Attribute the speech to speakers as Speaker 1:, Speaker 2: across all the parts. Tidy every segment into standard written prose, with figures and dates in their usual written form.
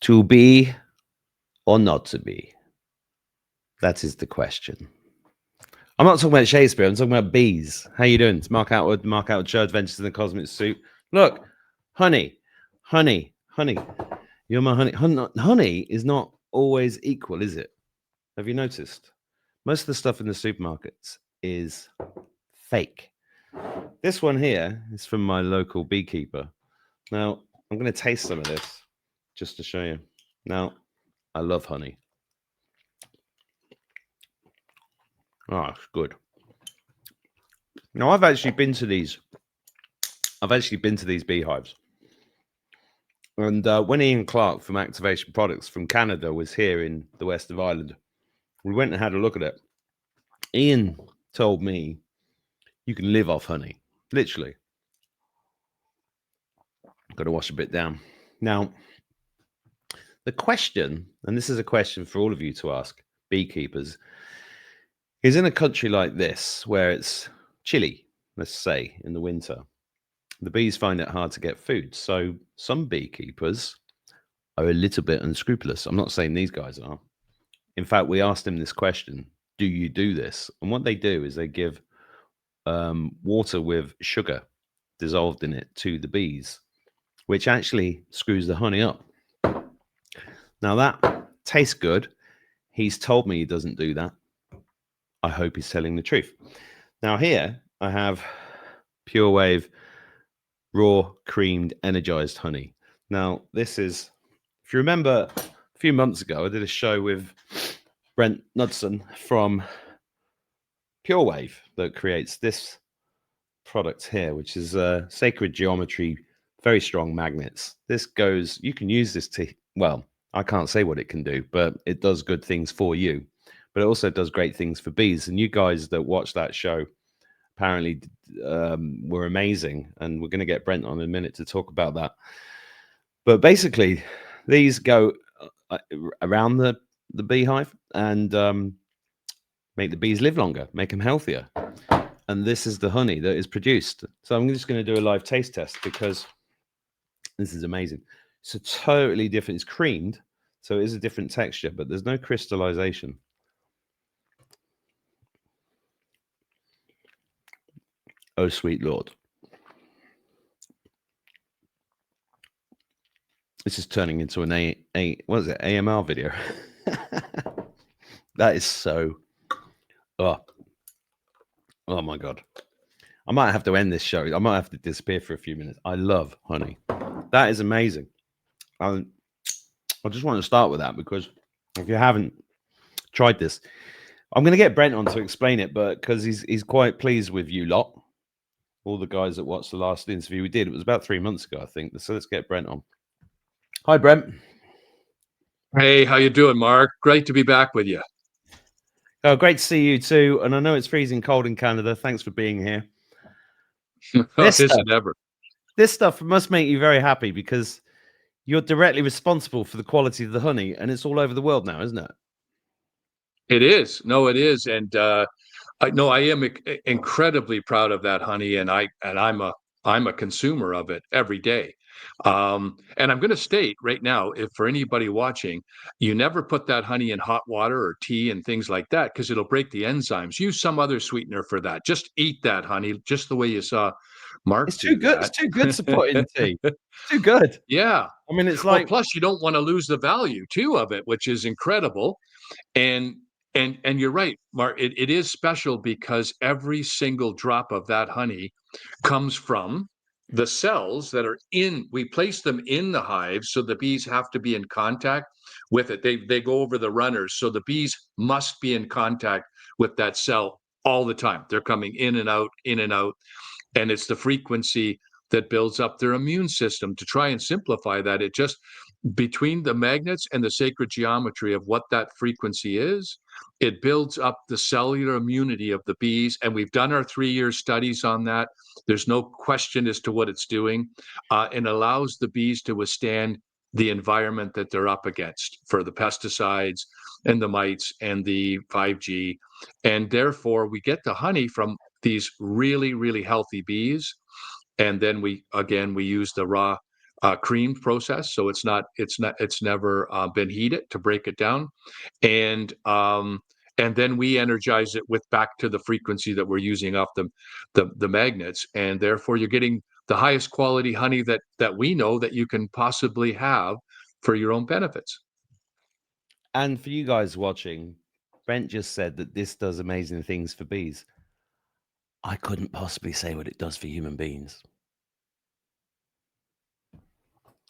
Speaker 1: To be or not to be? That is the question. I'm not talking about Shakespeare. I'm talking about bees. How you doing? It's Mark Attwood, the Mark Attwood Show, Adventures in the Cosmic Soup. Look, honey. You're my honey. Honey is not always equal, is it? Have you noticed? Most of the stuff in the supermarkets is fake. This one here is from my local beekeeper. Now, I'm going to taste some of this just to show you. Now, I love honey. Oh, it's good. Now, I've actually been to these beehives. And when Ian Clark from Activation Products from Canada was here in the west of Ireland, we went and had a look at it. Ian told me you can live off honey, literally. Got to wash a bit down. Now, the question, and this is a question for all of you to ask, beekeepers, is in a country like this, where it's chilly, let's say, in the winter, the bees find it hard to get food. So some beekeepers are a little bit unscrupulous. I'm not saying these guys are. In fact, we asked them this question, do you do this? And what they do is they give water with sugar dissolved in it to the bees, which actually screws the honey up. Now that tastes good. He's told me he doesn't do that. I hope he's telling the truth. Now here I have Pure Wave raw creamed energized honey. Now this is, if you remember a few months ago, I did a show with Brent Knudsen from Pure Wave that creates this product here, which is sacred geometry, very strong magnets. This goes, you can use this to, well, I can't say what it can do, but it does good things for you. But it also does great things for bees. And you guys that watched that show apparently were amazing. And we're going to get Brent on in a minute to talk about that. But basically, these go around the beehive and make the bees live longer, make them healthier. And this is the honey that is produced. So I'm just going to do a live taste test because this is amazing. It's a totally different, it's creamed, so it is a different texture, but there's no crystallization. Oh, sweet Lord. This is turning into an what is it, AMR video. That is so, oh my God. I might have to end this show. I might have to disappear for a few minutes. I love honey. That is amazing. I just want to start with that because if you haven't tried this, I'm going to get Brent on to explain it, but because he's quite pleased with you lot, all the guys that watched the last interview we did. It was about 3 months ago, I think. So let's get Brent on. Hi, Brent.
Speaker 2: Hey, how you doing, Mark? Great to be back with you.
Speaker 1: Oh, great to see you too. And I know it's freezing cold in Canada. Thanks for being here. This stuff must make you very happy because you're directly responsible for the quality of the honey, and it's all over the world now, isn't it?
Speaker 2: It is. No, it is. And I am incredibly proud of that honey, and I'm a consumer of it every day. And I'm going to state right now, if for anybody watching, you never put that honey in hot water or tea and things like that because it'll break the enzymes. Use some other sweetener for that. Just eat that honey, just the way you saw Mark.
Speaker 1: It's too good. It's too good to put in tea. Too good.
Speaker 2: Yeah.
Speaker 1: I mean, it's like,
Speaker 2: plus you don't want to lose the value too of it, which is incredible. And you're right, Mark. It is special because every single drop of that honey comes from the cells that are in. We place them in the hives, so the bees have to be in contact with it. They go over the runners, so the bees must be in contact with that cell all the time. They're coming in and out, and it's the frequency that builds up their immune system. To try and simplify that, it just, between the magnets and the sacred geometry of what that frequency is, it builds up the cellular immunity of the bees. And we've done our 3-year studies on that. There's no question as to what it's doing, and allows the bees to withstand the environment that they're up against for the pesticides and the mites and the 5G. And therefore, we get the honey from these really, really healthy bees. And then we use the raw creamed process, so it's never been heated to break it down, and then we energize it with back to the frequency that we're using off the magnets, and therefore you're getting the highest quality honey that we know that you can possibly have for your own benefits.
Speaker 1: And for you guys watching, Brent just said that this does amazing things for bees. I couldn't possibly say what it does for human beings.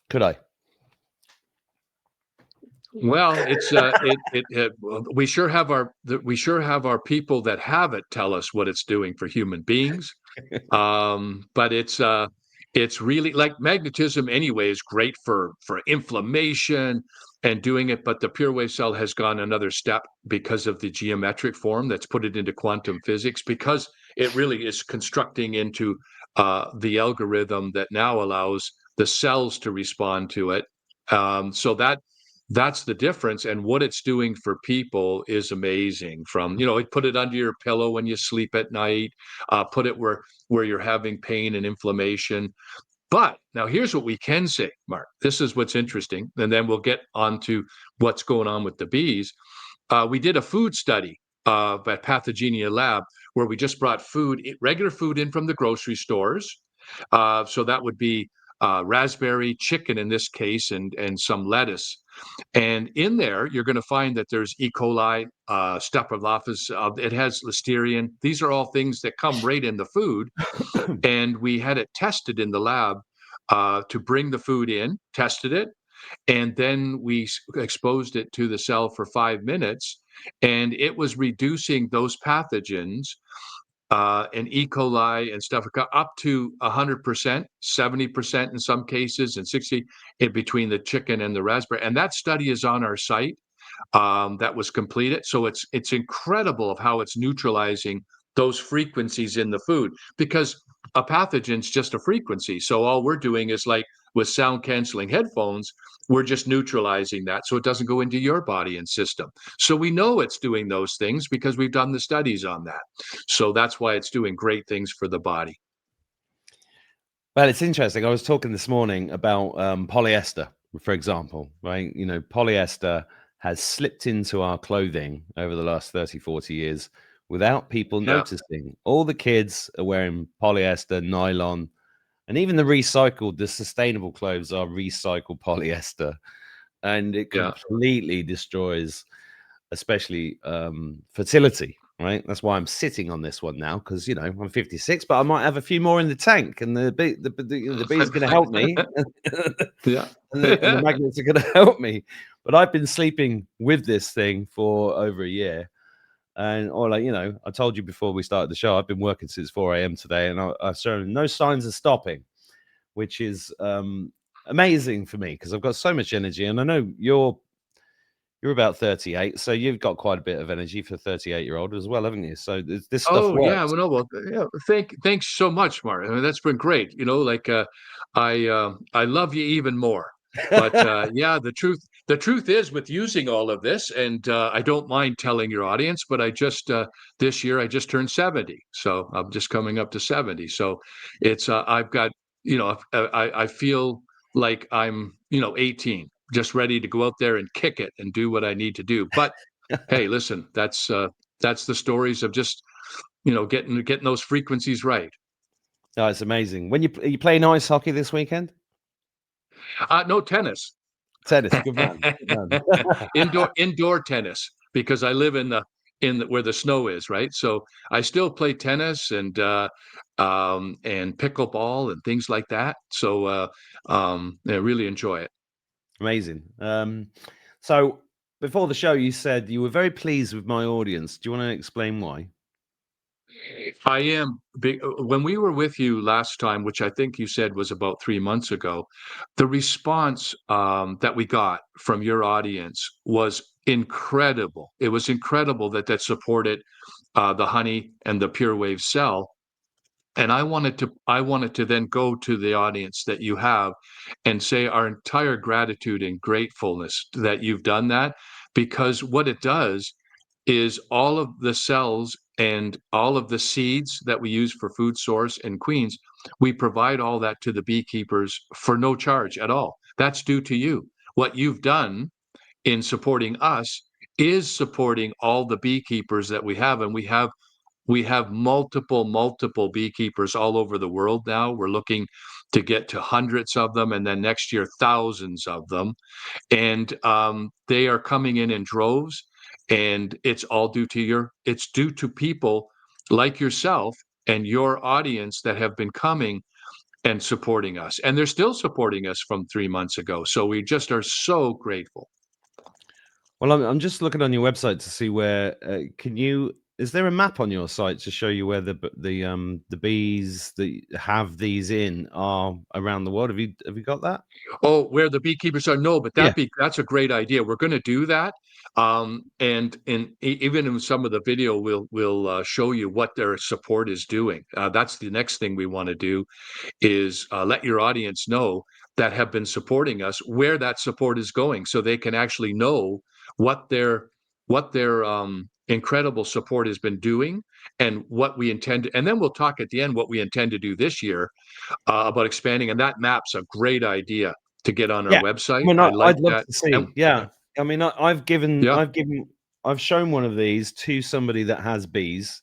Speaker 1: Could I?
Speaker 2: Well, it's we sure have our people that have it tell us what it's doing for human beings. But it's really like magnetism anyway is great for inflammation and doing it, but the pure wave cell has gone another step because of the geometric form that's put it into quantum physics, because it really is constructing into the algorithm that now allows the cells to respond to it. So that's the difference, and what it's doing for people is amazing. From, put it under your pillow when you sleep at night, put it where you're having pain and inflammation. But now here's what we can say, Mark. This is what's interesting, and then we'll get on to what's going on with the bees. We did a food study at Pathogenia Lab where we just brought regular food in from the grocery stores. So that would be raspberry, chicken in this case, and some lettuce. And in there, you're going to find that there's E. coli, Staphylococcus, it has Listeria. These are all things that come right in the food. And we had it tested in the lab to bring the food in, tested it, and then we exposed it to the cell for 5 minutes, and it was reducing those pathogens and E. coli and stuff up to 100%, 70% in some cases, and 60 in between the chicken and the raspberry. And that study is on our site. That was completed. So it's incredible of how it's neutralizing those frequencies in the food, because a pathogen's just a frequency. So all we're doing is, like with sound canceling headphones, we're just neutralizing that so it doesn't go into your body and system. So we know it's doing those things because we've done the studies on that. So that's why it's doing great things for the body.
Speaker 1: Well, it's interesting. I was talking this morning about polyester, for example, right? Polyester has slipped into our clothing over the last 30, 40 years without people
Speaker 2: Yeah.
Speaker 1: noticing. All the kids are wearing polyester, nylon, and even the sustainable clothes are recycled polyester. And it completely destroys, especially fertility. Right, that's why I'm sitting on this one now, because I'm 56, but I might have a few more in the tank, and the bees are going to help me,
Speaker 2: Yeah.
Speaker 1: and the magnets are going to help me. But I've been sleeping with this thing for over a year, and I told you before we started the show, I've been working since 4 a.m. today, and I've shown no signs of stopping, which is amazing for me because I've got so much energy, and I know you're about 38, so you've got quite a bit of energy for a 38-year-old as well, haven't you? So this stuff
Speaker 2: Oh yeah,
Speaker 1: works.
Speaker 2: well, no, well, yeah. Thanks so much, Mark. I mean, that's been great. Like I love you even more. But yeah, the truth is, with using all of this, and I don't mind telling your audience, but I just this year I just turned 70, so I'm just coming up to 70. So it's I've got I feel like I'm 18, just ready to go out there and kick it and do what I need to do. But hey, listen, that's the stories of just getting those frequencies right.
Speaker 1: No, it's amazing. Are you playing ice hockey this weekend?
Speaker 2: No tennis.
Speaker 1: Tennis, good man. Good man.
Speaker 2: Indoor tennis, because I live in where the snow is, right? So I still play tennis and pickleball and things like that. So I really enjoy it.
Speaker 1: Amazing. So before the show, you said you were very pleased with my audience. Do you want to explain why?
Speaker 2: I am big. When we were with you last time, which I think you said was about 3 months ago, the response that we got from your audience was incredible. It was incredible that supported the honey and the pure wave cell. And I wanted to then go to the audience that you have and say our entire gratitude and gratefulness that you've done that, because what it does is all of the cells and all of the seeds that we use for food source and queens we provide all that to the beekeepers for no charge at all. That's due to you. What you've done in supporting us is supporting all the beekeepers that we have, and we have multiple beekeepers all over the world now. We're looking to get to hundreds of them, and then next year thousands of them, and they are coming in droves, and it's all due to it's due to people like yourself and your audience that have been coming and supporting us, and they're still supporting us from 3 months ago. So we just are so grateful.
Speaker 1: Well, I'm just looking on your website to see where is there a map on your site to show you where the bees that have these in are around the world? Have you got that?
Speaker 2: Oh, where the beekeepers are? No, but
Speaker 1: Yeah.
Speaker 2: that's a great idea. We're going to do that, and even in some of the video, we'll show you what their support is doing. That's the next thing we want to do is let your audience know that have been supporting us where that support is going, so they can actually know what their incredible support has been doing and what we intend to, and then we'll talk at the end what we intend to do this year about expanding. And that map's a great idea to get on our
Speaker 1: Yeah. I
Speaker 2: website.
Speaker 1: mean,
Speaker 2: I like
Speaker 1: I'd love
Speaker 2: that.
Speaker 1: to
Speaker 2: And
Speaker 1: see. Yeah. I mean,
Speaker 2: yeah,
Speaker 1: I've shown one of these to somebody that has bees.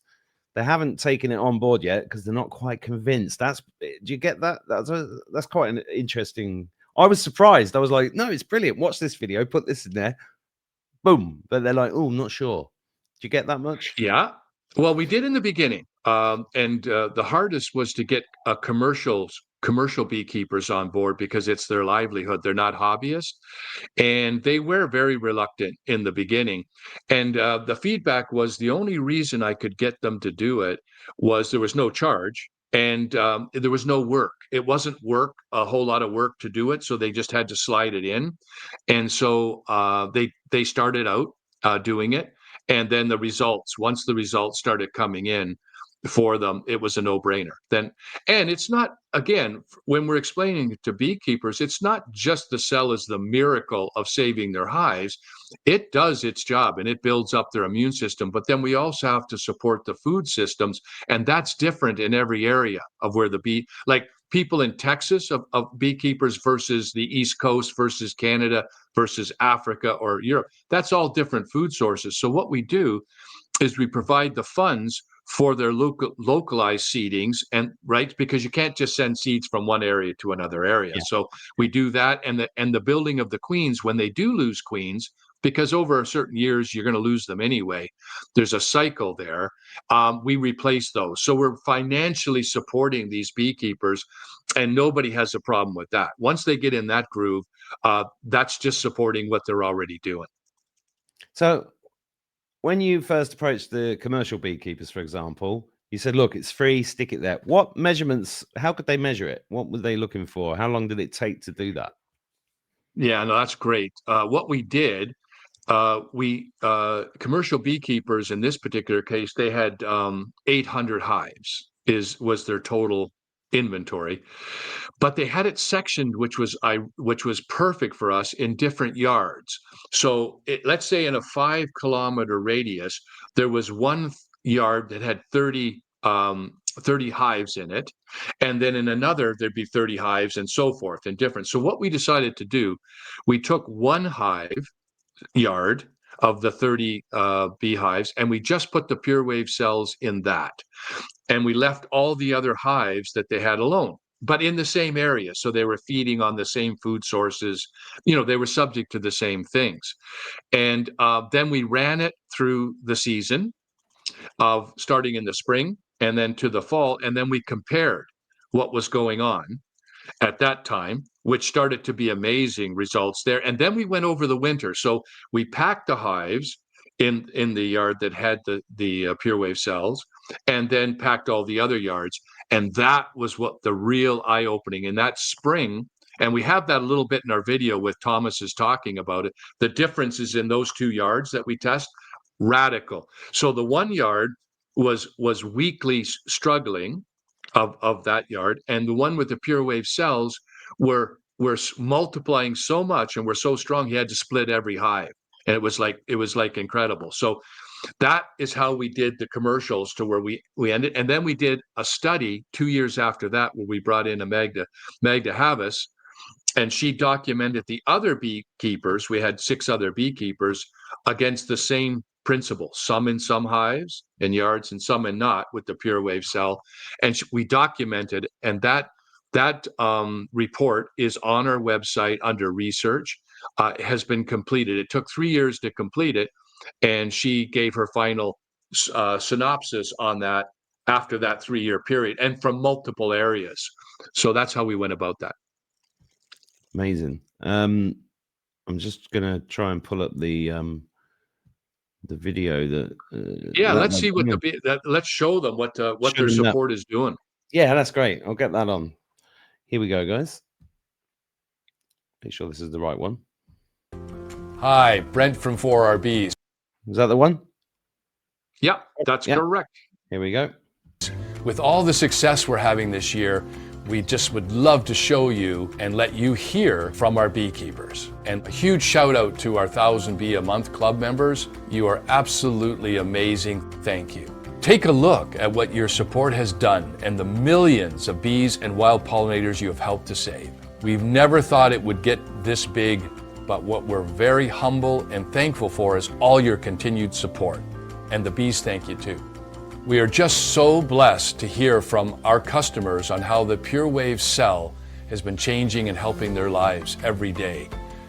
Speaker 1: They haven't taken it on board yet because they're not quite convinced. Do you get that? That's quite an interesting. I was surprised. I was like, no, it's brilliant. Watch this video. Put this in there. Boom. But they're like, oh, I'm not sure. Do you get that much?
Speaker 2: yeah. Well, we did in the beginning, and the hardest was to get commercial beekeepers on board because it's their livelihood. They're not hobbyists, and they were very reluctant in the beginning. And the feedback was the only reason I could get them to do it was there was no charge, and there was no work. It wasn't a whole lot of work to do it, so they just had to slide it in. And so they started out doing it, and then once the results started coming in for them, it was a no-brainer. Then, and it's not, again, when we're explaining it to beekeepers, it's not just the cell as the miracle of saving their hives. It does its job and it builds up their immune system, but then we also have to support the food systems, and that's different in every area of where the bee, like people in Texas of beekeepers versus the East Coast versus Canada versus Africa or Europe. That's all different food sources. So what we do is we provide the funds for their localized seedings, and right, because you can't just send seeds from one area to another area.
Speaker 1: Yeah.
Speaker 2: So we do that, and the building of the queens when they do lose queens, because over certain years you're going to lose them anyway. There's a cycle there. We replace those, so we're financially supporting these beekeepers, and nobody has a problem with that. Once they get in that groove, that's just supporting what they're already doing.
Speaker 1: So when you first approached the commercial beekeepers, for example, you said, look, it's free, stick it there. What measurements, how could they measure it? What were they looking for? How long did it take to do that?
Speaker 2: Yeah, no, that's great. What we did, we commercial beekeepers in this particular case, they had 800 hives was their total inventory, but they had it sectioned, which was perfect for us in different yards. So let's say in a 5 kilometer radius, there was one yard that had 30 hives in it, and then in another there'd be 30 hives, and so forth, and different. So what we decided to do, we took one hive yard of the 30 beehives, and we just put the pure wave cells in that, and we left all the other hives that they had alone, but in the same area, so they were feeding on the same food sources. They were subject to the same things. And then we ran it through the season of starting in the spring and then to the fall, and then we compared what was going on at that time, which started to be amazing results there. And then we went over the winter. So we packed the hives in the yard that had the pure wave cells, and then packed all the other yards. And that was what the real eye opening in that spring. And we have that a little bit in our video with Thomas is talking about it. The differences in those 2 yards that we test, radical. So the one yard was weekly struggling of that yard, and the one with the pure wave cells were multiplying so much and were so strong he had to split every hive, and it was like incredible. So that is how we did the commercials to where we ended. And then we did a study 2 years after that where we brought in a Magda Havas, and she documented the other beekeepers. We had 6 other beekeepers against the same principle, some in some hives and yards and some in not, with the pure wave cell. And we documented, and that report is on our website under research. Has been completed. It took 3 years to complete it, and she gave her final synopsis on that after that 3-year period, and from multiple areas. So that's how we went about that.
Speaker 1: Amazing. I'm just gonna try and pull up the video that.
Speaker 2: Let's see what let's show them what their support is doing.
Speaker 1: Yeah, that's great. I'll get that on. Here we go, guys. Make sure this is the right one.
Speaker 3: Hi, Brent from 4RBs.
Speaker 1: Is that the one?
Speaker 2: Yeah, that's correct.
Speaker 1: Here we go.
Speaker 3: With all the success we're having this year, we just would love to show you and let you hear from our beekeepers. And a huge shout out to our 1,000 Bee a Month Club members. You are absolutely amazing. Thank you. Take a look at what your support has done and the millions of bees and wild pollinators you have helped to save. We've never thought it would get this big, but what we're very humble and thankful for is all your continued support. And the bees thank you too. We are just so blessed to hear from our customers on how the Pure Wave cell has been changing and helping their lives every day.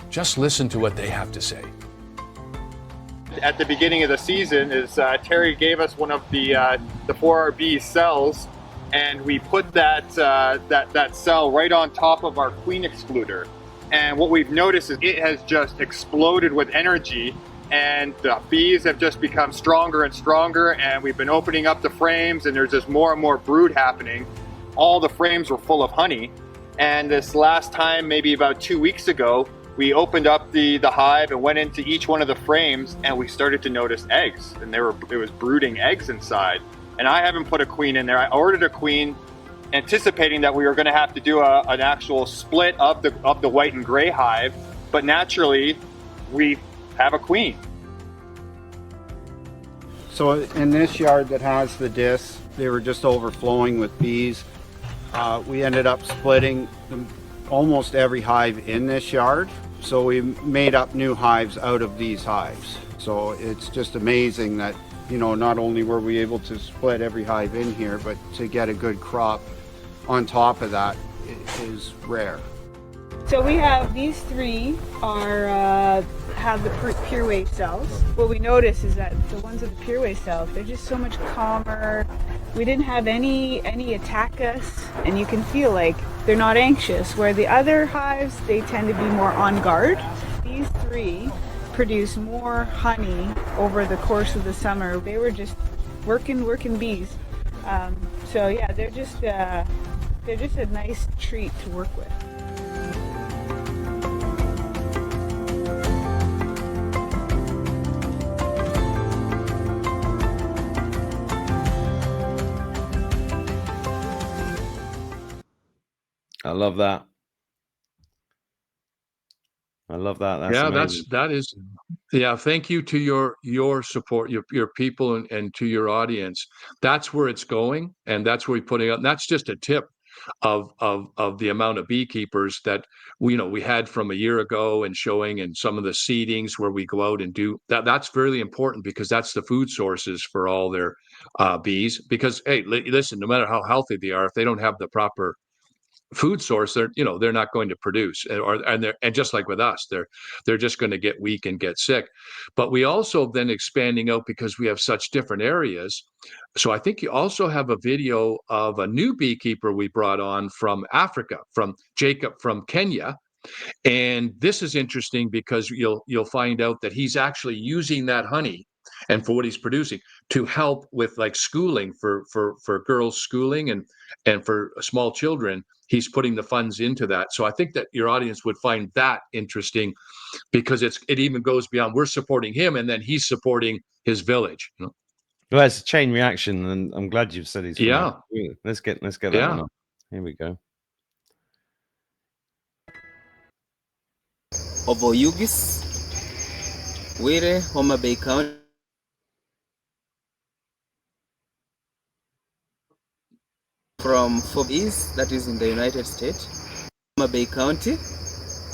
Speaker 3: Just listen to what they have to say.
Speaker 4: At the beginning of the season, Terry gave us one of the 4RB cells, and we put that cell right on top of our queen excluder. And what we've noticed is it has just exploded with energy, and the bees have just become stronger and stronger, and we've been opening up the frames, and there's just more and more brood happening. All the frames were full of honey, and this last time, maybe about 2 weeks ago, we opened up the hive and went into each one of the frames, and we started to notice eggs, and it was brooding eggs inside. And I haven't put a queen in there. I ordered a queen anticipating that we were going to have to do an actual split of the white and gray hive, but naturally we have a queen.
Speaker 5: So in this yard that has the discs, they were just overflowing with bees. We ended up splitting almost every hive in this yard. So we made up new hives out of these hives. So it's just amazing that, you know, not only were we able to split every hive in here, but to get a good crop on top of that is rare.
Speaker 6: So we have these 3 have the pure wave cells. What we notice is that the ones with the pure wave cells, they're just so much calmer. We didn't have any attack us, and you can feel like they're not anxious, where the other hives, they tend to be more on guard. These 3 produce more honey over the course of the summer. They were just working bees. So yeah, they're just a nice treat to work with.
Speaker 1: I love that. That's
Speaker 2: amazing. Thank you to your support, your people, and to your audience. That's where it's going, and that's where we're putting up. And that's just a tip of the amount of beekeepers that we had from a year ago, and showing, and some of the seedings where we go out and do that. That's really important, because that's the food sources for all their bees. Because hey, listen, no matter how healthy they are, if they don't have the proper food source, they're not going to produce, and just like with us, they're just going to get weak and get sick. But we also then expanding out, because we have such different areas. So I think you also have a video of a new beekeeper we brought on from Africa, from Jacob from Kenya. And this is interesting, because you'll find out that he's actually using that honey, and for what he's producing, to help with like schooling for girls' schooling, and for small children. He's putting the funds into that. So I think that your audience would find that interesting, because it even goes beyond, we're supporting him, and then he's supporting his village.
Speaker 1: Well, it's a chain reaction, and I'm glad you've said he's from Africa. Let's get that one on. Here we go.
Speaker 7: Ovo Yugis, Were, Homa Bay County. for bees, that is in the United States, Bay County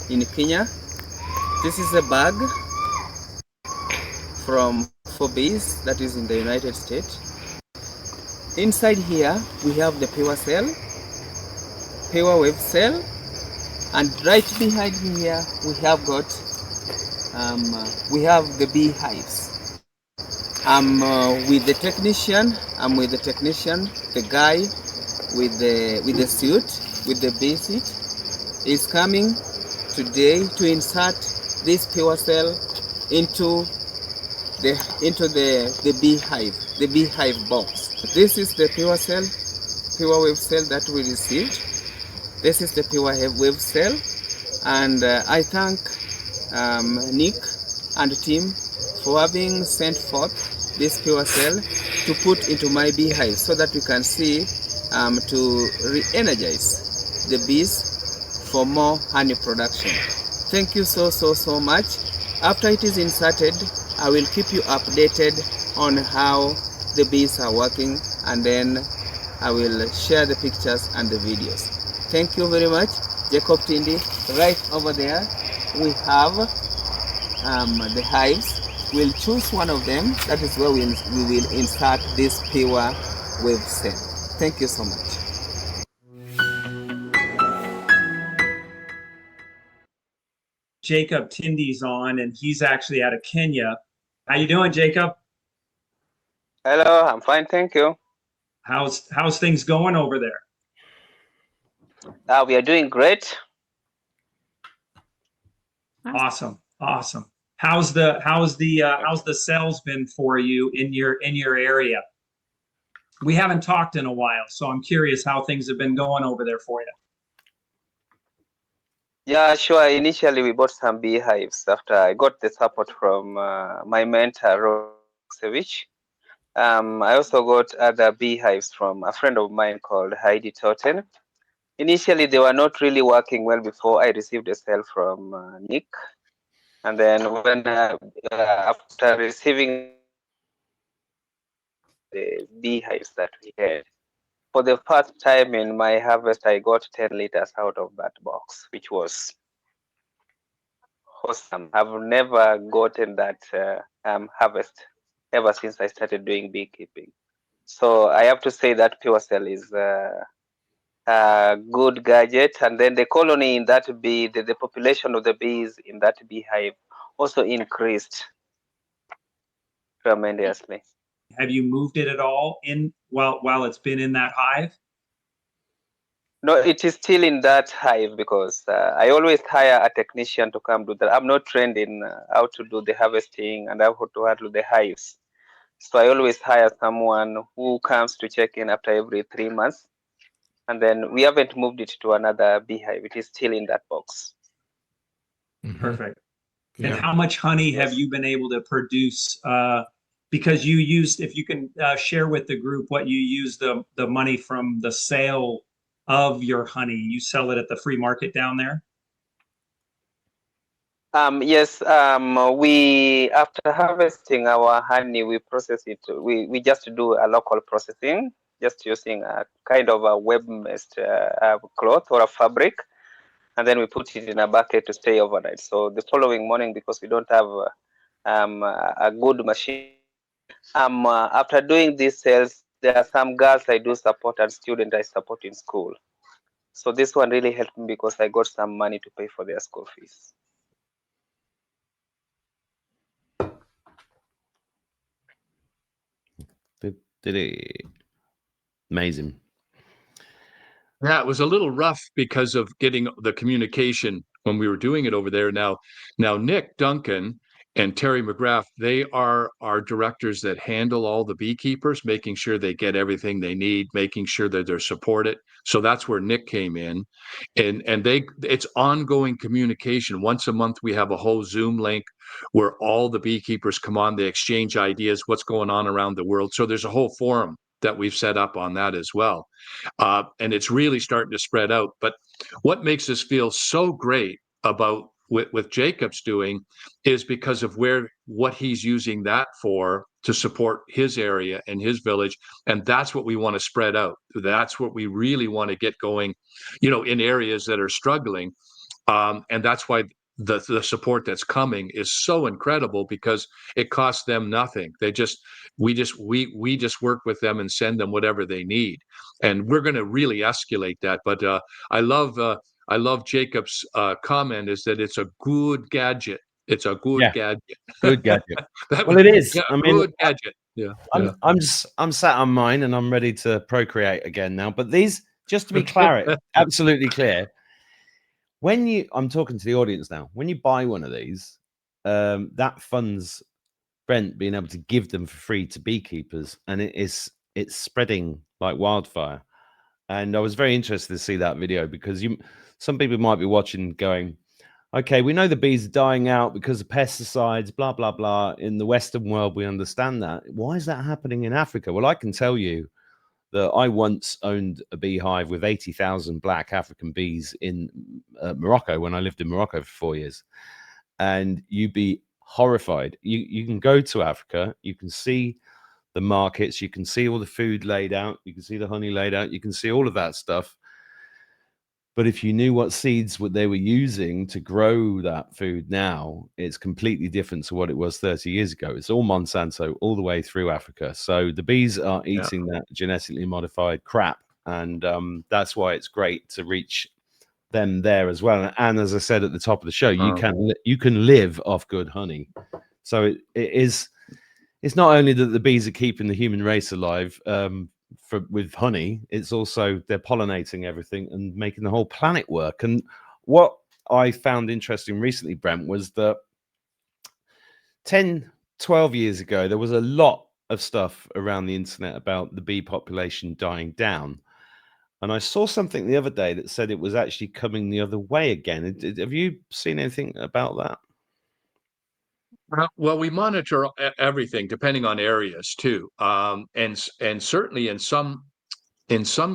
Speaker 7: in Kenya. This is a bag from for bees, that is in the United States. Inside here we have the pure cell, pure wave cell, and right behind here we have got the beehives. I'm with the technician, the guy with the suit, with the bee suit, is coming today to insert this pure cell into the beehive box. This is the pure wave cell that we received. This is the pure wave cell, and I thank Nick and team for having sent forth this pure cell to put into my beehive so that we can see to re-energize the bees for more honey production. Thank you so much. After it is inserted, I will keep you updated on how the bees are working, and then I will share the pictures and the videos. Thank you very much. Jacob Tindi. Right over there we have the hives. We'll choose one of them. That is where we will insert this pure wave cell. Thank you so much.
Speaker 8: Jacob Tindy's on, and he's actually out of Kenya. How you doing, Jacob?
Speaker 7: Hello, I'm fine, thank you.
Speaker 8: How's things going over there?
Speaker 7: We are doing great.
Speaker 8: Awesome. How's the sales been for you in your area? We haven't talked in a while, so I'm curious how things have been going over there for you.
Speaker 7: Yeah, sure. Initially, we bought some beehives after I got the support from my mentor, Roksevich. I also got other beehives from a friend of mine called Heidi Totten. Initially, they were not really working well before I received a sale from Nick. And then when after receiving the beehives that we had, for the first time in my harvest, I got 10 liters out of that box, which was awesome. I've never gotten that harvest ever since I started doing beekeeping. So I have to say that pure cell is a good gadget. And then the colony in that bee, the population of the bees in that beehive also increased tremendously.
Speaker 8: Have you moved it at all in while it's been in that hive?
Speaker 7: No, it is still in that hive because I always hire a technician to come do that. I'm not trained in how to do the harvesting and how to handle the hives. So I always hire someone who comes to check in after every 3 months. And then we haven't moved it to another beehive. It is still in that box.
Speaker 8: Perfect. Yeah. And how much honey have you been able to produce? Because you used, if you can share with the group what you use the money from the sale of your honey. You sell it at the free market down there?
Speaker 7: Yes, we, after harvesting our honey, we process it. We just do a local processing, just using a kind of a web-based cloth or a fabric. And then we put it in a bucket to stay overnight. So the following morning, because we don't have a good machine, after doing these sales, there are some girls I do support and students I support in school. So this one really helped me because I got some money to pay for their school fees.
Speaker 1: Did it? Amazing.
Speaker 2: Yeah, it was a little rough because of getting the communication when we were doing it over there. Now Nick Duncan and Terry McGrath, they are our directors that handle all the beekeepers, making sure they get everything they need, making sure that they're supported. So that's where Nick came in, and it's ongoing communication. Once a month, we have a whole Zoom link where all the beekeepers come on, they exchange ideas, what's going on around the world. So there's a whole forum that we've set up on that as well. And it's really starting to spread out. But what makes us feel so great about with Jacob's doing is because of what he's using that for to support his area and his village, and that's what we want to spread out. That's what we really want to get going, in areas that are struggling, and that's why the support that's coming is so incredible, because it costs them nothing. We just work with them and send them whatever they need, and we're going to really escalate that. But I love Jacob's comment is that it's a good gadget. It's a good
Speaker 1: Yeah.
Speaker 2: gadget.
Speaker 1: Good gadget. Well, it is.
Speaker 2: Yeah,
Speaker 1: I mean,
Speaker 2: good gadget. Yeah.
Speaker 1: I'm sat on mine and I'm ready to procreate again now. But these, just to be absolutely clear, I'm talking to the audience now. When you buy one of these, that funds Brent being able to give them for free to beekeepers, and it's spreading like wildfire. And I was very interested to see that video, because some people might be watching going, okay, we know the bees are dying out because of pesticides, blah, blah, blah. In the Western world, we understand that. Why is that happening in Africa? Well, I can tell you that I once owned a beehive with 80,000 black African bees in Morocco when I lived in Morocco for 4 years. And you'd be horrified. You can go to Africa, you can see the markets, you can see all the food laid out, you can see the honey laid out, you can see all of that stuff. But if you knew what seeds they were using to grow that food now, it's completely different to what it was 30 years ago. It's all Monsanto all the way through Africa. So the bees are eating that genetically modified crap. And that's why it's great to reach them there as well. And as I said at the top of the show, you can live off good honey. So it's not only that the bees are keeping the human race alive, with honey, it's also they're pollinating everything and making the whole planet work. And what I found interesting recently, Brent, was that 10, 12 years ago, there was a lot of stuff around the internet about the bee population dying down. And I saw something the other day that said it was actually coming the other way again. Have you seen anything about that?
Speaker 2: Well, we monitor everything depending on areas too, and certainly in some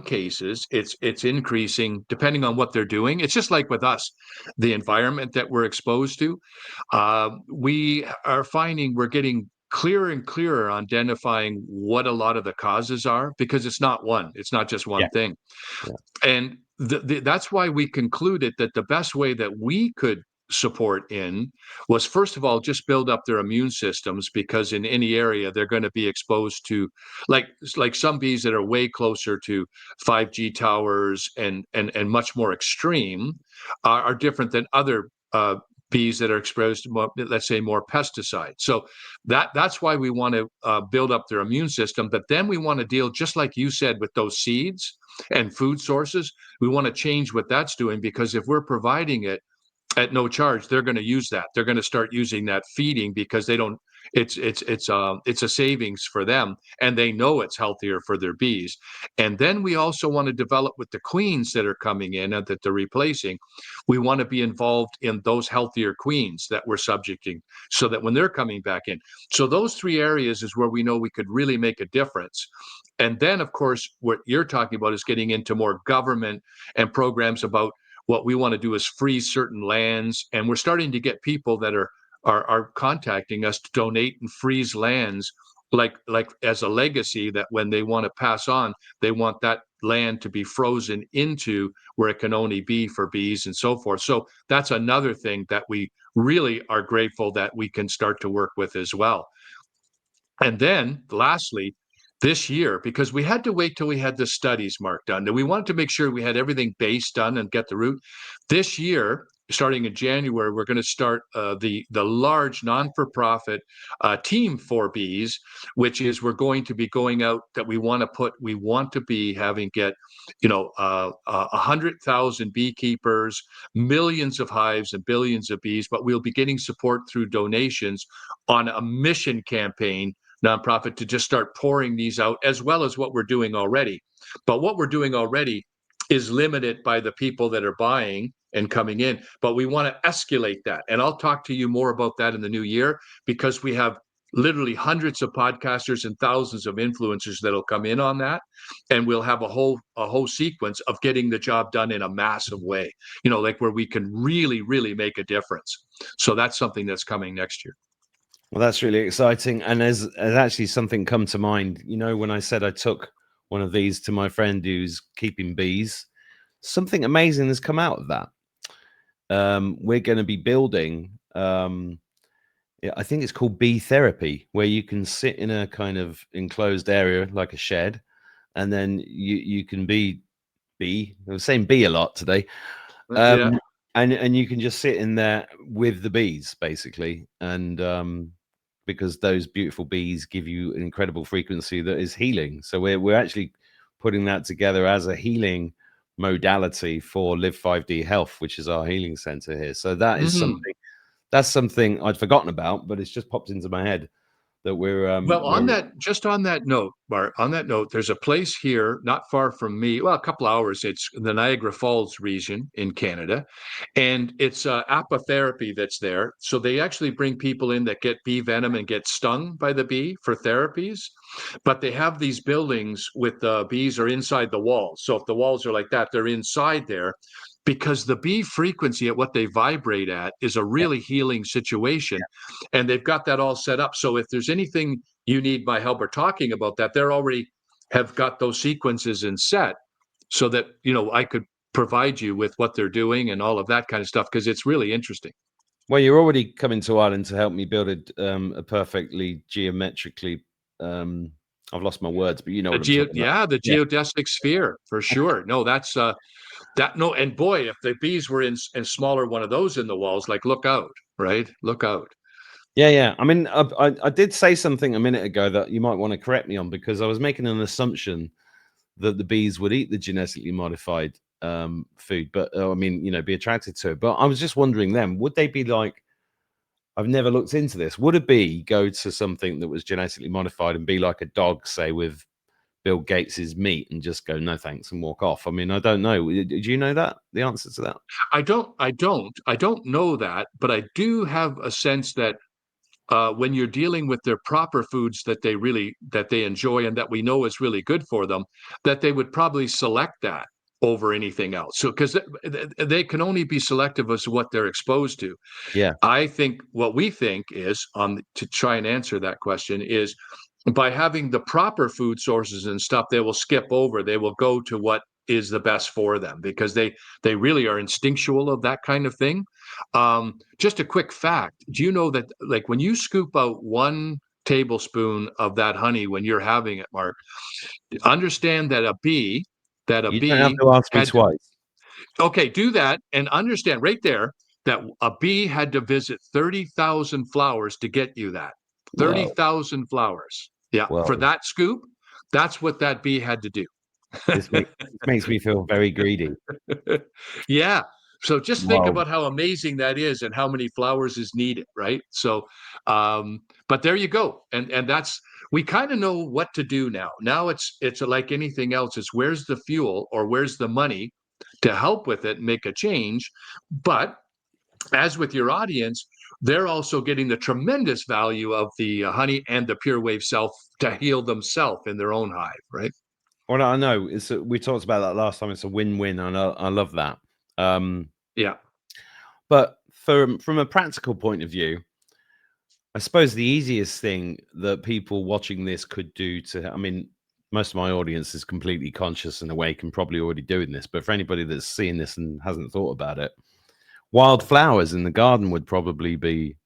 Speaker 2: cases it's increasing depending on what they're doing. It's just like with us, the environment that we're exposed to. We are finding we're getting clearer and clearer on identifying what a lot of the causes are, because it's not just one thing. And that's why we concluded that the best way that we could support in was, first of all, just build up their immune systems, because in any area they're going to be exposed to, like some bees that are way closer to 5G towers and much more extreme are different than other bees that are exposed to more, let's say, more pesticides. So that's why we want to build up their immune system. But then we want to deal, just like you said, with those seeds and food sources. We want to change what that's doing, because if we're providing it at no charge, they're going to use that. They're going to start using that feeding, because they don't. It's a savings for them, and they know it's healthier for their bees. And then we also want to develop with the queens that are coming in and that they're replacing. We want to be involved in those healthier queens that we're subjecting, so that when they're coming back in. So those three areas is where we know we could really make a difference. And then, of course, what you're talking about is getting into more government and programs about what we want to do is freeze certain lands. And we're starting to get people that are contacting us to donate and freeze lands, like as a legacy, that when they want to pass on, they want that land to be frozen into where it can only be for bees and so forth. So that's another thing that we really are grateful that we can start to work with as well. And then lastly, this year, because we had to wait till we had the studies, Mark, done, and we wanted to make sure we had everything base done and get the root. This year, starting in January, we're going to start the large non-for-profit team for bees, which is we're going to be going out that we want to be having 100,000 beekeepers, millions of hives and billions of bees, but we'll be getting support through donations on a mission campaign nonprofit to just start pouring these out, as well as what we're doing already. But what we're doing already is limited by the people that are buying and coming in, but we want to escalate that. And I'll talk to you more about that in the new year, because we have literally hundreds of podcasters and thousands of influencers that'll come in on that, and we'll have a whole sequence of getting the job done in a massive way, like where we can really, really make a difference. So that's something that's coming next year.
Speaker 1: Well, that's really exciting. And there's actually something come to mind. When I said I took one of these to my friend who's keeping bees, something amazing has come out of that. We're going to be building, I think it's called bee therapy, where you can sit in a kind of enclosed area like a shed, and then you can be. I was saying bee a lot today.
Speaker 2: Yeah.
Speaker 1: And you can just sit in there with the bees, basically, and because those beautiful bees give you an incredible frequency that is healing. So we're actually putting that together as a healing modality for Live 5D Health, which is our healing center here. So that is something I'd forgotten about, but it's just popped into my head that we're
Speaker 2: well, on that note, Bart, there's a place here not far from me, well, a couple hours. It's the Niagara Falls region in Canada, and it's apitherapy that's there. So they actually bring people in that get bee venom and get stung by the bee for therapies, but they have these buildings with the bees are inside the walls. So if the walls are like that, they're inside there, because the bee frequency at what they vibrate at is a really healing situation. And they've got that all set up. So if there's anything you need my help or talking about that, they're already have got those sequences in set, so that, I could provide you with what they're doing and all of that kind of stuff, because it's really interesting.
Speaker 1: Well, you're already coming to Ireland to help me build a perfectly geometrically, I've lost my words, but you know what I'm talking about.
Speaker 2: The geodesic sphere, for sure. No, that's and boy, if the bees were in smaller one of those in the walls, like, look out, right? Look out.
Speaker 1: Yeah. I mean, I did say something a minute ago that you might want to correct me on, because I was making an assumption that the bees would eat the genetically modified food, but be attracted to it. But I was just wondering then, would they be like, I've never looked into this, would a bee go to something that was genetically modified and be like a dog, say, with Bill Gates's meat, and just go, no thanks, and walk off? I mean, I don't know. Do you know the answer to that?
Speaker 2: I don't know that, but I do have a sense that when you're dealing with their proper foods that they enjoy and that we know is really good for them, that they would probably select that over anything else. So, because they can only be selective as to what they're exposed to.
Speaker 1: Yeah.
Speaker 2: I think what we think is, to try and answer that question, is by having the proper food sources and stuff, they will skip over. They will go to what is the best for them, because they really are instinctual of that kind of thing. Just a quick fact: do you know that, like, when you scoop out 1 tablespoon of that honey when you're having it, Mark, understand that a bee
Speaker 1: You don't have to ask me twice.
Speaker 2: Okay, do that, and understand right there that a bee had to visit 30,000 flowers to get you that. 30,000 flowers. Yeah,
Speaker 1: Whoa.
Speaker 2: for that scoop, that's what that bee had to do.
Speaker 1: This makes me feel very greedy.
Speaker 2: Yeah. So just think about how amazing that is and how many flowers is needed, right? So, but there you go. And that's, we kind of know what to do now. Now it's like anything else. It's where's the fuel or where's the money to help with it and make a change. But as with your audience, they're also getting the tremendous value of the honey and the Pure Wave self to heal themselves in their own hive, right?
Speaker 1: Well, I know we talked about that last time. It's a win-win, and I love that.
Speaker 2: Yeah.
Speaker 1: But from a practical point of view, I suppose the easiest thing that people watching this could do most of my audience is completely conscious and awake and probably already doing this. But for anybody that's seeing this and hasn't thought about it, wildflowers in the garden would probably be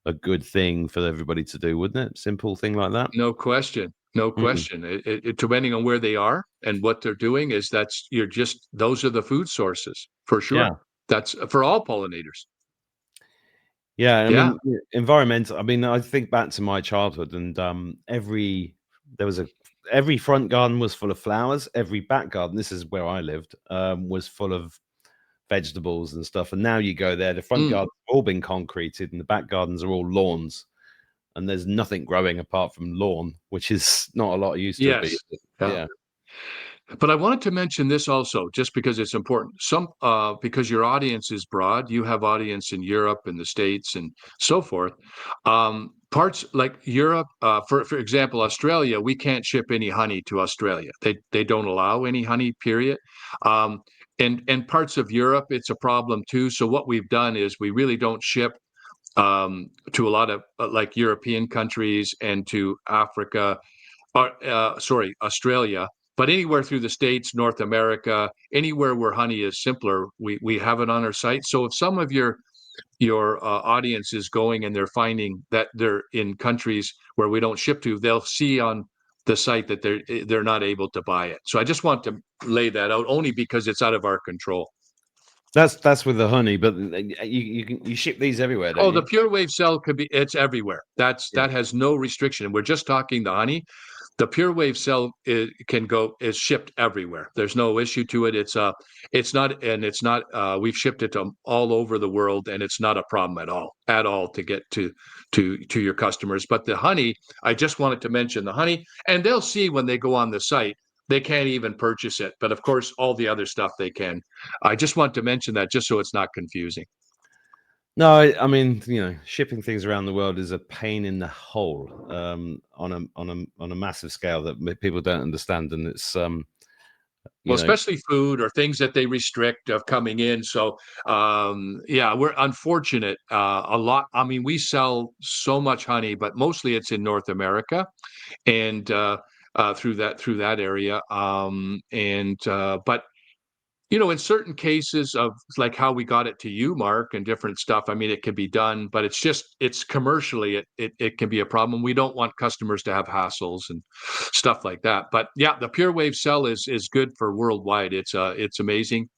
Speaker 1: a good thing for everybody to do, wouldn't it? Simple thing like that.
Speaker 2: No question. No question. It depending on where they are and what they're doing, those are the food sources for sure.
Speaker 1: Yeah.
Speaker 2: That's for all pollinators.
Speaker 1: Yeah, I mean, environmental. I mean, I think back to my childhood, and every front garden was full of flowers. Every back garden, this is where I lived, was full of vegetables and stuff. And now you go there, the front gardens have all been concreted, and the back gardens are all lawns, and there's nothing growing apart from lawn, which is not a lot of use to be. Yeah.
Speaker 2: But I wanted to mention this also, just because it's important. Because your audience is broad, you have audience in Europe and the States and so forth. parts like Europe, for example, Australia, we can't ship any honey to Australia. They don't allow any honey, period. And parts of Europe, it's a problem too. So what we've done is we really don't ship to a lot of like European countries and to Africa, sorry, Australia. But anywhere through the States, North America, anywhere where honey is simpler, we have it on our site. So if some of your audience is going and they're finding that they're in countries where we don't ship to, they'll see on the site that they're not able to buy it. So I just want to lay that out, only because it's out of our control.
Speaker 1: That's with the honey, but you ship these everywhere, don't you?
Speaker 2: The pure wave cell it's everywhere. That has no restriction. We're just talking the honey. The pure wave cell is shipped everywhere. There's no issue to it. It's not we've shipped it to all over the world, and it's not a problem at all to get to your customers. But the honey, I just wanted to mention the honey, and they'll see when they go on the site, they can't even purchase it. But of course, all the other stuff they can. I just want to mention that just so it's not confusing.
Speaker 1: No, I mean, shipping things around the world is a pain in the hole on a massive scale that people don't understand, and it's
Speaker 2: especially food or things that they restrict of coming in. So we're unfortunate. A lot. I mean, we sell so much honey, but mostly it's in North America, and through that area. But in certain cases of like how we got it to you, Mark, and different stuff, I mean, it can be done, but it's commercially, it can be a problem. We don't want customers to have hassles and stuff like that. But yeah, the pure wave cell is good for worldwide. It's amazing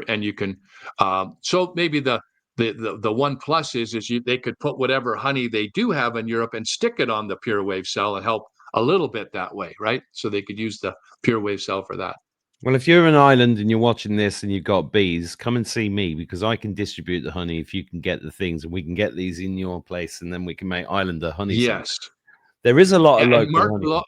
Speaker 2: and you can, so maybe the one plus is they could put whatever honey they do have in Europe and stick it on the pure wave cell and help a little bit that way, right? So they could use the pure wave cell for that.
Speaker 1: Well, if you're in Ireland and you're watching this and you've got bees, come and see me, because I can distribute the honey if you can get the things, and we can get these in your place, and then we can make Ireland a honey.
Speaker 2: Yes.
Speaker 1: Center. There is a lot of local honey.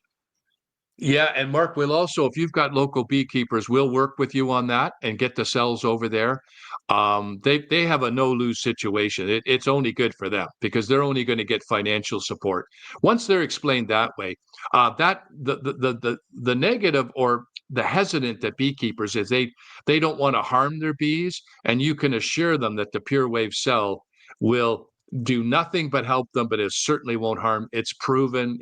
Speaker 2: And Mark will also, if you've got local beekeepers, we'll work with you on that and get the cells over there. They have a no-lose situation. It's only good for them because they're only going to get financial support. Once they're explained that way, that the negative or the hesitant that beekeepers is they don't want to harm their bees, and you can assure them that the pure wave cell will do nothing but help them, but it certainly won't harm. It's proven.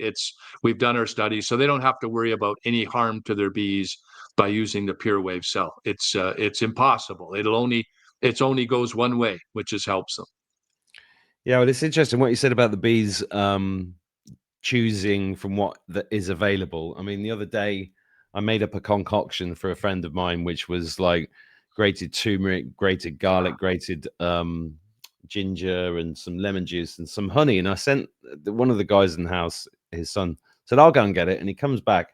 Speaker 2: We've done our studies, so they don't have to worry about any harm to their bees by using the pure wave cell. It's impossible. It only goes one way, which is helps them.
Speaker 1: Yeah, well, it's interesting what you said about the bees choosing from what is available. I mean, the other day I made up a concoction for a friend of mine, which was like grated turmeric, grated garlic, grated ginger, and some lemon juice and some honey. And I sent one of the guys in the house, his son, said, I'll go and get it. And he comes back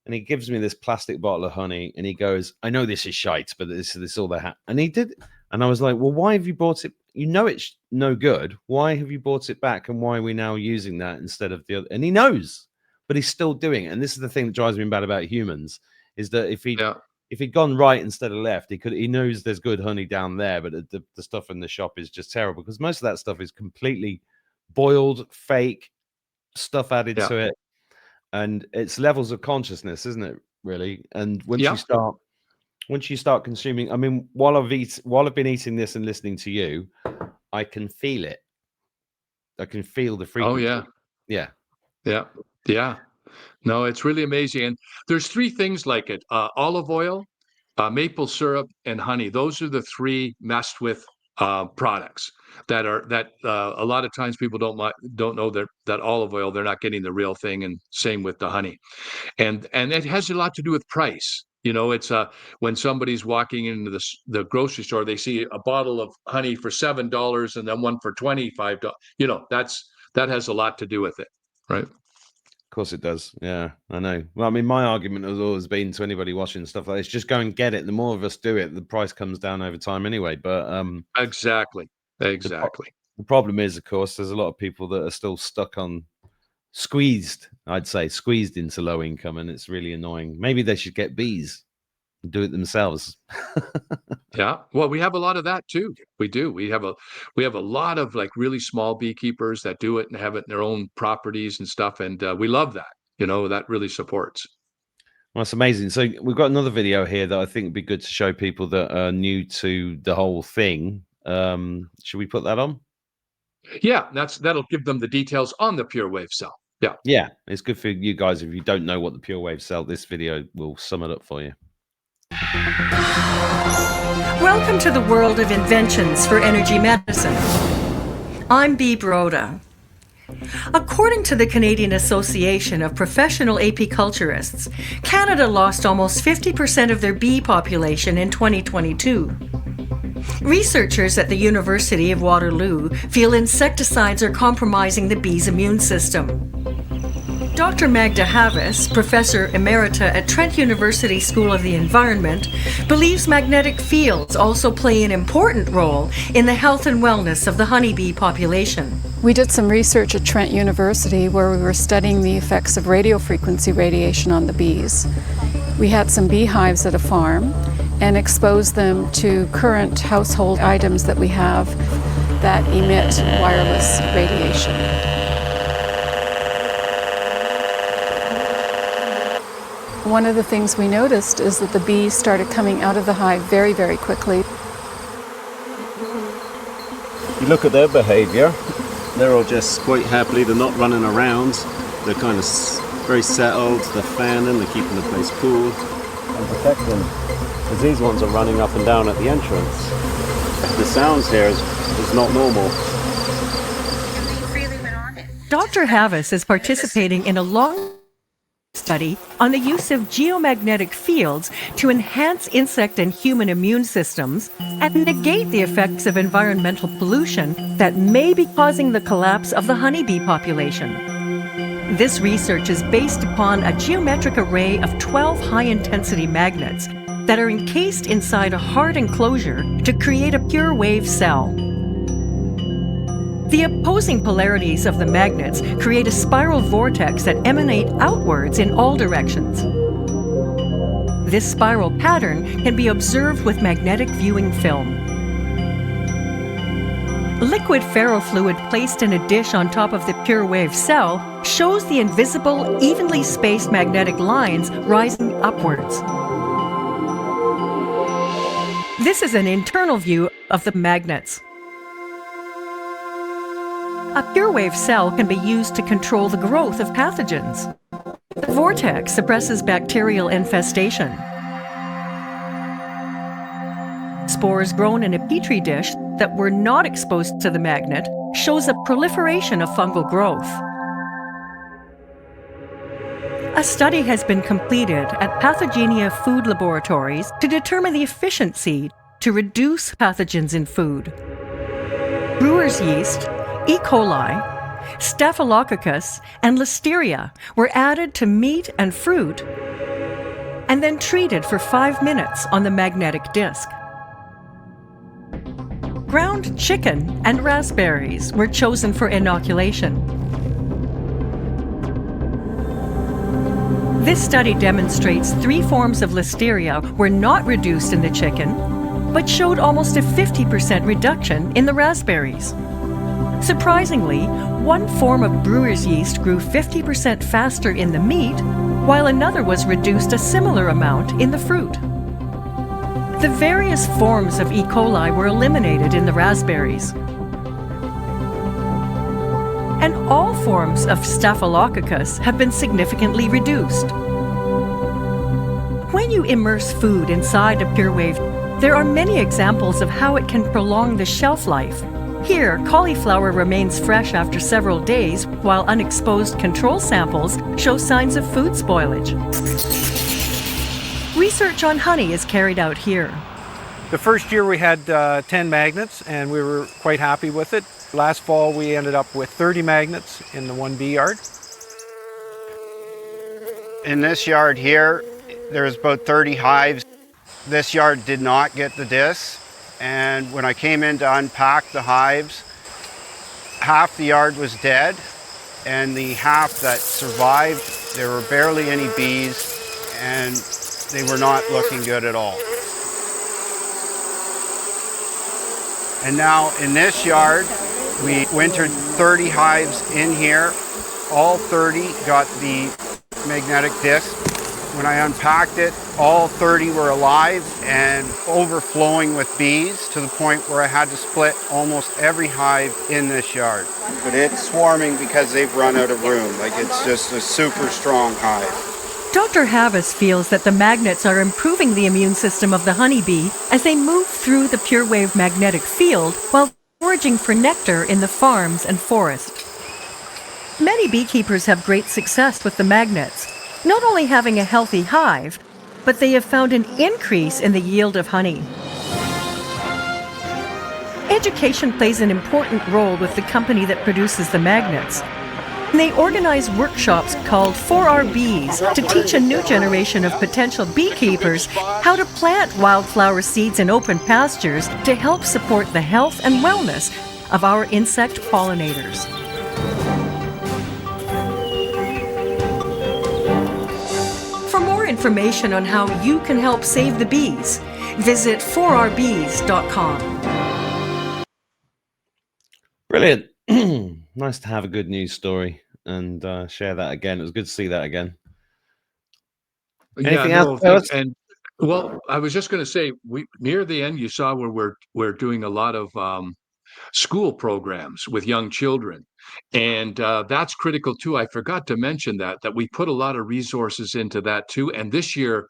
Speaker 1: and he gives me this plastic bottle of honey, and he goes, I know this is shite, but this is all they have. And he did. And I was like, well, why have you bought it? You know it's no good. Why have you bought it back? And why are we now using that instead of the other? And he knows, but he's still doing it. And this is the thing that drives me bad about humans, is that if he'd gone right instead of left, he knows there's good honey down there, but the stuff in the shop is just terrible, because most of that stuff is completely boiled, fake stuff added to it. And it's levels of consciousness, isn't it, really? And once you start consuming, I mean, while I've been eating this and listening to you, I can feel it. I can feel the frequency.
Speaker 2: Oh yeah. No, it's really amazing. And there's three things like it: olive oil, maple syrup, and honey. Those are the three messed with products that a lot of times people don't know that olive oil, they're not getting the real thing, and same with the honey. And it has a lot to do with price. It's when somebody's walking into the grocery store, they see a bottle of honey for $7 and then one for $25. That has a lot to do with it, right?
Speaker 1: Of course it does. Yeah, I know. Well, I mean, my argument has always been to anybody watching stuff like this, just go and get it. The more of us do it, the price comes down over time anyway. But
Speaker 2: exactly.
Speaker 1: The problem is, of course, there's a lot of people that are still stuck on squeezed into low income, and it's really annoying. Maybe they should get bees. do it themselves.
Speaker 2: Yeah. Well, we have a lot of that too. We do. We have a lot of like really small beekeepers that do it and have it in their own properties and stuff. And we love that. That really supports.
Speaker 1: Well, that's amazing. So we've got another video here that I think would be good to show people that are new to the whole thing. Should we put that on?
Speaker 2: Yeah, that'll give them the details on the pure wave cell. Yeah.
Speaker 1: Yeah, it's good for you guys. If you don't know what the pure wave cell, this video will sum it up for you.
Speaker 9: Welcome to the world of inventions for energy medicine. I'm Bea Broda. According to the Canadian Association of Professional Apiculturists, Canada lost almost 50% of their bee population in 2022. Researchers at the University of Waterloo feel insecticides are compromising the bee's immune system. Dr. Magda Havas, Professor Emerita at Trent University School of the Environment, believes magnetic fields also play an important role in the health and wellness of the honeybee population.
Speaker 10: We did some research at Trent University where we were studying the effects of radiofrequency radiation on the bees. We had some beehives at a farm and exposed them to current household items that we have that emit wireless radiation. One of the things we noticed is that the bees started coming out of the hive very, very quickly.
Speaker 11: You look at their behavior, they're all just quite happily, they're not running around, they're kind of very settled, they're fanning, they're keeping the place cool and protecting. Because these ones are running up and down at the entrance. The sounds here is not normal.
Speaker 9: Dr. Havas is participating in a long study on the use of geomagnetic fields to enhance insect and human immune systems and negate the effects of environmental pollution that may be causing the collapse of the honeybee population. This research is based upon a geometric array of 12 high-intensity magnets that are encased inside a hard enclosure to create a pure wave cell. The opposing polarities of the magnets create a spiral vortex that emanate outwards in all directions. This spiral pattern can be observed with magnetic viewing film. Liquid ferrofluid placed in a dish on top of the pure wave cell shows the invisible, evenly spaced magnetic lines rising upwards. This is an internal view of the magnets. A pure wave cell can be used to control the growth of pathogens. The vortex suppresses bacterial infestation. Spores grown in a petri dish that were not exposed to the magnet shows a proliferation of fungal growth. A study has been completed at Pathogenia Food Laboratories to determine the efficiency to reduce pathogens in food. Brewer's yeast, E. coli, Staphylococcus, and Listeria were added to meat and fruit and then treated for 5 minutes on the magnetic disc. Ground chicken and raspberries were chosen for inoculation. This study demonstrates 3 forms of Listeria were not reduced in the chicken, but showed almost a 50% reduction in the raspberries. Surprisingly, one form of brewer's yeast grew 50% faster in the meat, while another was reduced a similar amount in the fruit. The various forms of E. coli were eliminated in the raspberries. And all forms of Staphylococcus have been significantly reduced. When you immerse food inside a pure wave, there are many examples of how it can prolong the shelf life. Here, cauliflower remains fresh after several days, while unexposed control samples show signs of food spoilage. Research on honey is carried out here.
Speaker 12: The first year we had 10 magnets and we were quite happy with it. Last fall we ended up with 30 magnets in the one bee yard.
Speaker 5: In this yard here, there's about 30 hives. This yard did not get the disc. And when I came in to unpack the hives, half the yard was dead, and the half that survived, there were barely any bees, and they were not looking good at all. And now in this yard, we wintered 30 hives in here. All 30 got the magnetic disc. When I unpacked it, all 30 were alive and overflowing with bees to the point where I had to split almost every hive in this yard. But it's swarming because they've run out of room. Like, it's just a super strong hive.
Speaker 9: Dr. Havas feels that the magnets are improving the immune system of the honeybee as they move through the pure-wave magnetic field while foraging for nectar in the farms and forest. Many beekeepers have great success with the magnets, not only having a healthy hive, but they have found an increase in the yield of honey. Education plays an important role with the company that produces the magnets. They organize workshops called 4RBs to teach a new generation of potential beekeepers how to plant wildflower seeds in open pastures to help support the health and wellness of our insect pollinators. For more information on how you can help save the bees, visit 4rbs.com.
Speaker 1: Brilliant. Nice to have a good news story and share that again. It was good to see that again. Anything else?
Speaker 2: And well, I was just going to say, we near the end, you saw where we're doing a lot of school programs with young children, and that's critical too. I forgot to mention that we put a lot of resources into that too. And this year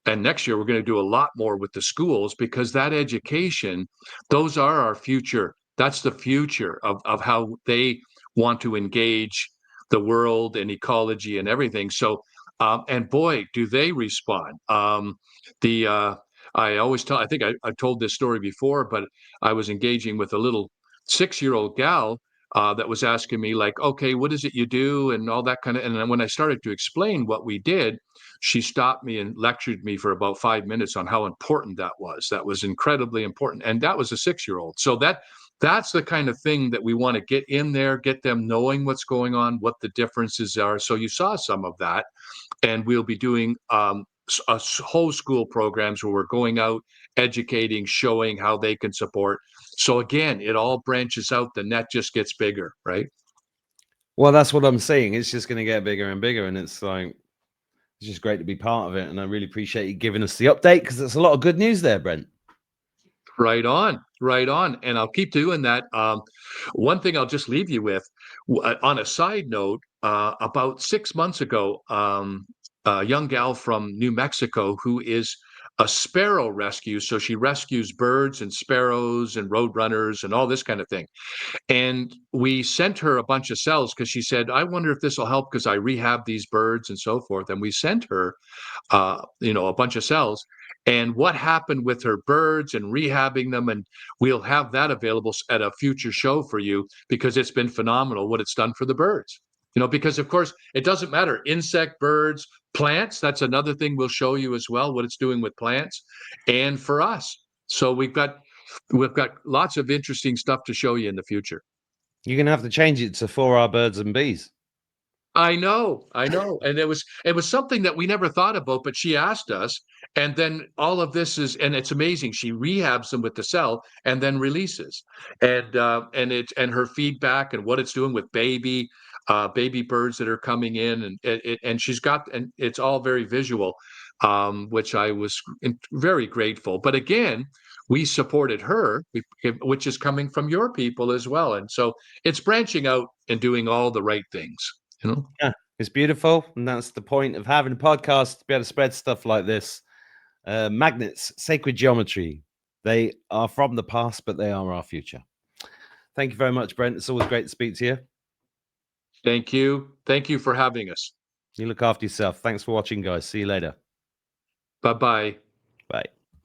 Speaker 2: and next year, we're going to do a lot more with the schools, because that education, those are our future. That's the future of how they want to engage the world and ecology and everything. So, and boy, do they respond. I always tell, I think I told this story before, but I was engaging with a little 6-year-old gal that was asking me, like, okay, what is it you do and all that kind of. And then when I started to explain what we did, she stopped me and lectured me for about 5 minutes on how important that was. That was incredibly important. And that was a 6-year-old. So that's the kind of thing that we want to get in there, get them knowing what's going on, what the differences are. So you saw some of that. And we'll be doing whole school programs where we're going out, educating, showing how they can support. So again, it all branches out. The net just gets bigger, right?
Speaker 1: Well, that's what I'm saying. It's just going to get bigger and bigger. And it's like, it's just great to be part of it. And I really appreciate you giving us the update, because there's a lot of good news there, Brent.
Speaker 2: Right on, right on. And I'll keep doing that. One thing I'll just leave you with, on a side note, about 6 months ago, a young gal from New Mexico who is a sparrow rescue. So she rescues birds and sparrows and roadrunners and all this kind of thing. And we sent her a bunch of cells because she said, I wonder if this will help because I rehab these birds and so forth. And we sent her, a bunch of cells. And what happened with her birds and rehabbing them, and we'll have that available at a future show for you, because it's been phenomenal what it's done for the birds. Because of course it doesn't matter, insect, birds, plants, that's another thing we'll show you as well, what it's doing with plants and for us. So we've got lots of interesting stuff to show you in the future.
Speaker 1: You're going to have to change it to 4R birds and bees.
Speaker 2: I know. And it was something that we never thought about, but she asked us, and then all of this and it's amazing. She rehabs them with the cell and then releases, and her feedback and what it's doing with baby birds that are coming in, and she's got, and it's all very visual, which I was very grateful. But again, we supported her, which is coming from your people as well. And so it's branching out and doing all the right things.
Speaker 1: Yeah, it's beautiful, and that's the point of having a podcast, to be able to spread stuff like this. Magnets, sacred geometry, they are from the past, but they are our future. Thank you very much, Brent. It's always great to speak to you.
Speaker 2: Thank you for having us.
Speaker 1: You look after yourself. Thanks for watching, guys. See you later.
Speaker 2: Bye-bye.
Speaker 1: Bye.